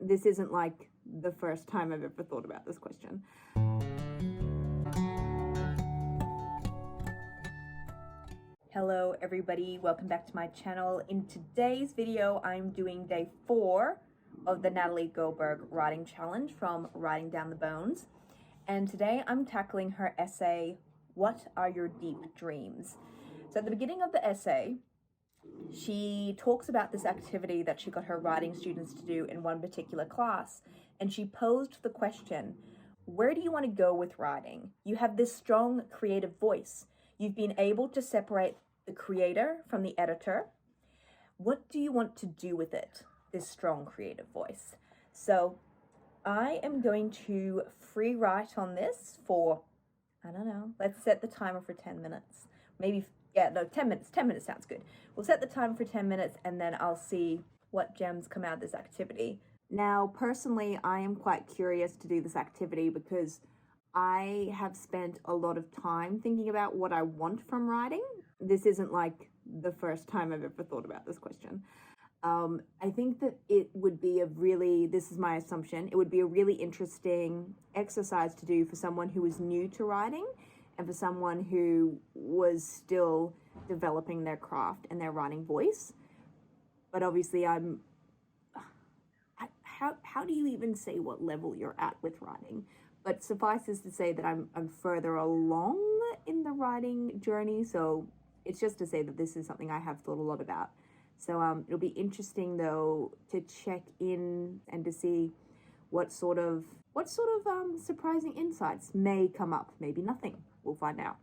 This isn't like the first time I've ever thought about this question. Hello everybody, welcome back to my channel. In today's video, I'm doing day 4 of the Natalie Goldberg writing challenge from Writing Down the Bones. And today I'm tackling her essay, What Are Your Deep Dreams? So at the beginning of the essay, she talks about this activity that she got her writing students to do in one particular class. And she posed the question, where do you want to go with writing? You have this strong creative voice. You've been able to separate the creator from the editor. What do you want to do with it, this strong creative voice? So I am going to free write on this for, I don't know, let's set the timer for 10 minutes. Maybe, yeah, no, 10 minutes. 10 minutes sounds good. We'll set the timer for 10 minutes and then I'll see what gems come out of this activity. Now, personally, I am quite curious to do this activity because I have spent a lot of time thinking about what I want from writing. This isn't like the first time I've ever thought about this question. I think that it would be this is my assumption, it would be a really interesting exercise to do for someone who is new to writing and for someone who was still developing their craft and their writing voice. But obviously how do you even say what level you're at with writing? But suffices to say that I'm further along in the writing journey, so it's just to say that this is something I have thought a lot about. So it'll be interesting though to check in and to see what sort of surprising insights may come up. Maybe nothing. We'll find out.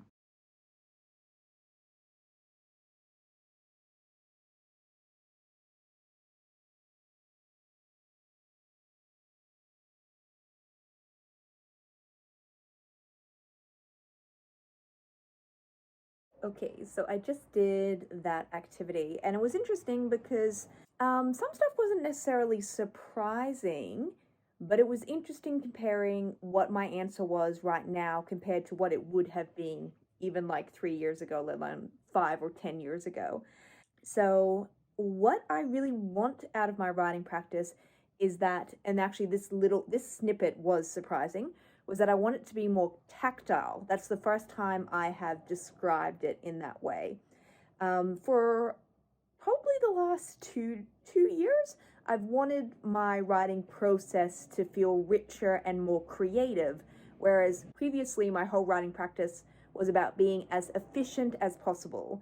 Okay, so I just did that activity and it was interesting because some stuff wasn't necessarily surprising, but it was interesting comparing what my answer was right now compared to what it would have been even like 3 years ago, let alone 5 or 10 years ago. So what I really want out of my writing practice is that, and actually this snippet was surprising, was that I want it to be more tactile. That's the first time I have described it in that way. For probably the last two years, I've wanted my writing process to feel richer and more creative, whereas previously my whole writing practice was about being as efficient as possible.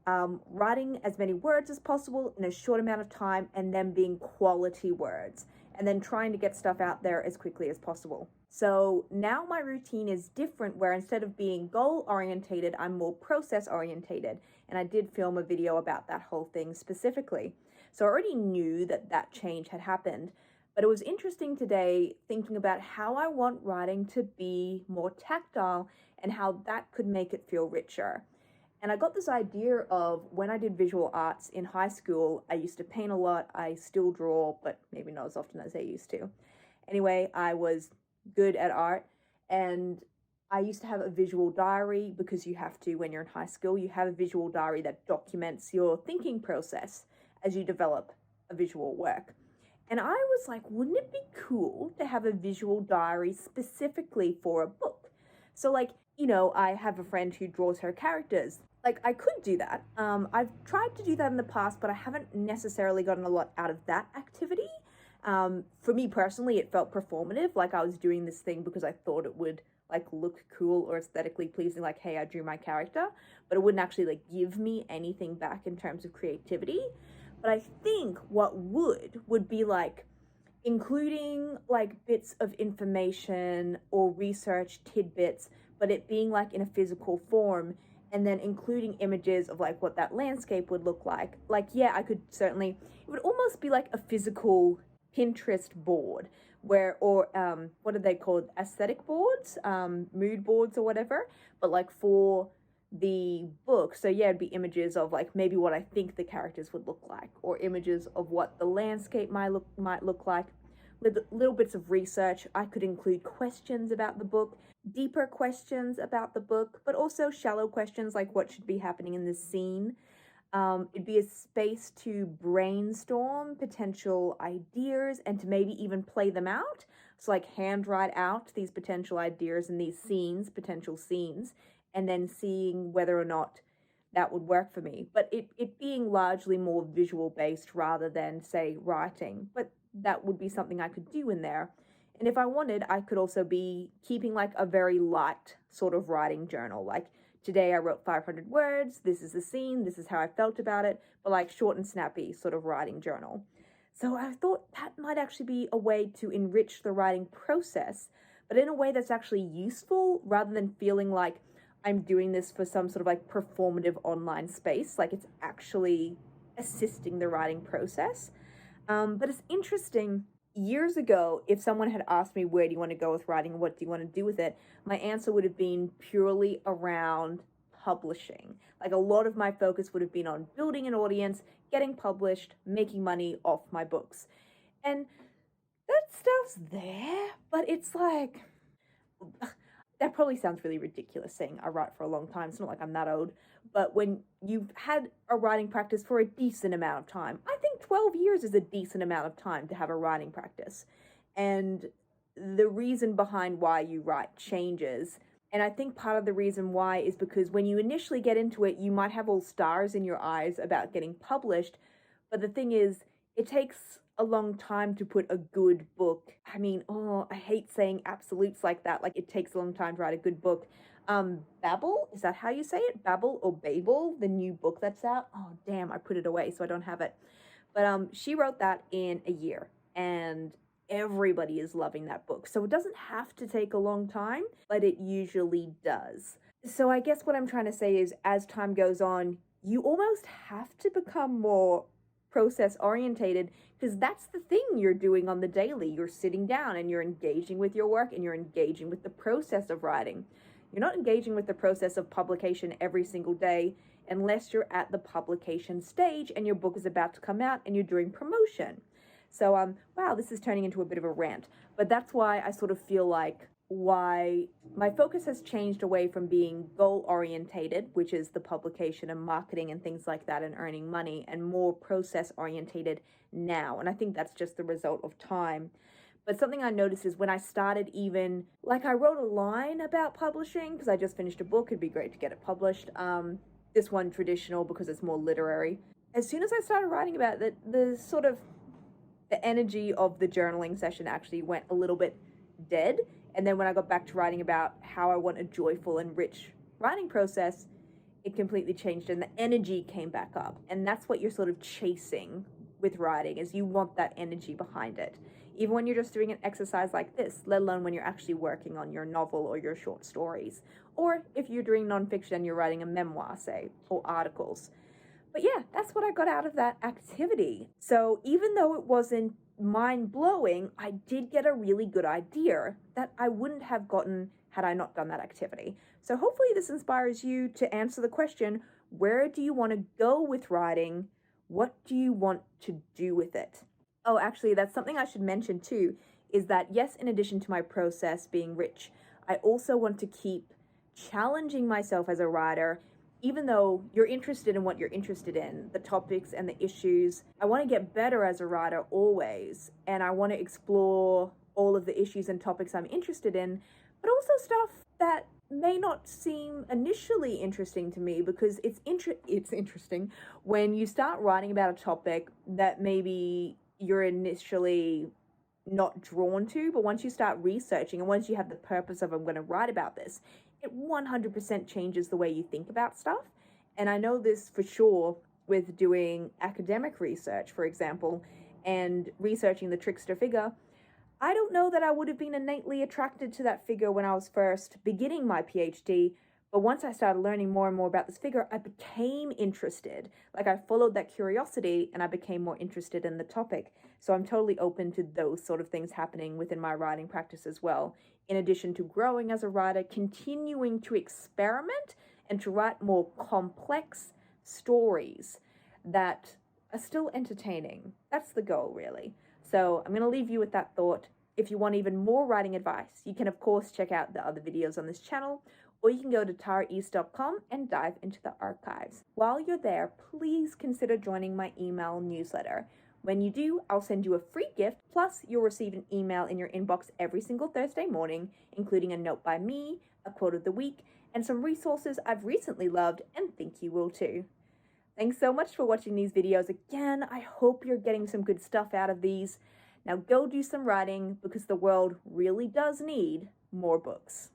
Writing as many words as possible in a short amount of time and then being quality words and then trying to get stuff out there as quickly as possible. So now my routine is different where instead of being goal orientated, I'm more process orientated. And I did film a video about that whole thing specifically. So I already knew that that change had happened, but it was interesting today thinking about how I want writing to be more tactile and how that could make it feel richer. And I got this idea of when I did visual arts in high school, I used to paint a lot. I still draw, but maybe not as often as I used to. Anyway, I was good at art and I used to have a visual diary because you have to, when you're in high school, you have a visual diary that documents your thinking process as you develop a visual work. And I was like, wouldn't it be cool to have a visual diary specifically for a book? So like, you know, I have a friend who draws her characters. Like, I could do that. I've tried to do that in the past, but I haven't necessarily gotten a lot out of that activity. For me personally, it felt performative, like I was doing this thing because I thought it would like look cool or aesthetically pleasing, like, hey, I drew my character, but it wouldn't actually like give me anything back in terms of creativity. But I think what would be like including like bits of information or research tidbits, but it being like in a physical form, and then including images of like what that landscape would look like. Like, yeah, I could certainly, it would almost be like a physical Pinterest board or what are they called? Aesthetic boards, mood boards or whatever, but like for the book. So yeah, it'd be images of like maybe what I think the characters would look like, or images of what the landscape might look like. With little bits of research, I could include questions about the book, deeper questions about the book, but also shallow questions like what should be happening in this scene. It'd be a space to brainstorm potential ideas and to maybe even play them out. So, like, handwrite out these potential ideas and these scenes, potential scenes, and then seeing whether or not that would work for me. But it being largely more visual based rather than, say, writing. But that would be something I could do in there. And if I wanted, I could also be keeping like a very light sort of writing journal. Like, today I wrote 500 words, this is the scene, this is how I felt about it, but like short and snappy sort of writing journal. So I thought that might actually be a way to enrich the writing process, but in a way that's actually useful rather than feeling like I'm doing this for some sort of like performative online space. Like, it's actually assisting the writing process. But it's interesting. Years ago, if someone had asked me, where do you want to go with writing? What do you want to do with it? My answer would have been purely around publishing. Like, a lot of my focus would have been on building an audience, getting published, making money off my books. And that stuff's there, but it's like, that probably sounds really ridiculous saying I write for a long time. It's not like I'm that old. But when you've had a writing practice for a decent amount of time, I think 12 years is a decent amount of time to have a writing practice. And the reason behind why you write changes. And I think part of the reason why is because when you initially get into it, you might have all stars in your eyes about getting published. But the thing is, it takes a long time to put a good book. I mean, oh, I hate saying absolutes like that. Like, it takes a long time to write a good book. Babel, is that how you say it? Babel or Babel, the new book that's out. Oh, damn, I put it away so I don't have it. But she wrote that in a year, and everybody is loving that book. So it doesn't have to take a long time, but it usually does. So I guess what I'm trying to say is, as time goes on, you almost have to become more process orientated, because that's the thing you're doing on the daily. You're sitting down and you're engaging with your work and you're engaging with the process of writing. You're not engaging with the process of publication every single day unless you're at the publication stage and your book is about to come out and you're doing promotion. So wow, this is turning into a bit of a rant, but that's why I sort of feel like why my focus has changed away from being goal orientated, which is the publication and marketing and things like that and earning money, and more process orientated now. And I think that's just the result of time. But something I noticed is when I started, even like, I wrote a line about publishing because I just finished a book. It'd be great to get it published. This one traditional because it's more literary. As soon as I started writing about it, the sort of the energy of the journaling session actually went a little bit dead. And then when I got back to writing about how I want a joyful and rich writing process, it completely changed and the energy came back up. And that's what you're sort of chasing with writing, is you want that energy behind it. Even when you're just doing an exercise like this, let alone when you're actually working on your novel or your short stories. Or if you're doing nonfiction and you're writing a memoir, say, or articles. But yeah, that's what I got out of that activity. So even though it wasn't mind-blowing, I did get a really good idea that I wouldn't have gotten had I not done that activity. So hopefully this inspires you to answer the question, where do you want to go with writing? What do you want to do with it? Oh, actually, that's something I should mention too, is that yes, in addition to my process being rich, I also want to keep challenging myself as a writer. Even though you're interested in what you're interested in, the topics and the issues, I want to get better as a writer always. And I want to explore all of the issues and topics I'm interested in, but also stuff that may not seem initially interesting to me, because it's interesting when you start writing about a topic that maybe you're initially not drawn to, but once you start researching and once you have the purpose of, I'm going to write about this, it 100% changes the way you think about stuff. And I know this for sure with doing academic research, for example, and researching the trickster figure. I don't know that I would have been innately attracted to that figure when I was first beginning my PhD, but once I started learning more and more about this figure, I became interested. Like, I followed that curiosity and I became more interested in the topic. So I'm totally open to those sort of things happening within my writing practice as well. In addition to growing as a writer, continuing to experiment and to write more complex stories that are still entertaining. That's the goal, really. So I'm going to leave you with that thought. If you want even more writing advice, you can, of course, check out the other videos on this channel, or you can go to taraeast.com and dive into the archives. While you're there, please consider joining my email newsletter. When you do, I'll send you a free gift, plus you'll receive an email in your inbox every single Thursday morning, including a note by me, a quote of the week, and some resources I've recently loved and think you will too. Thanks so much for watching these videos. Again, I hope you're getting some good stuff out of these. Now go do some writing because the world really does need more books.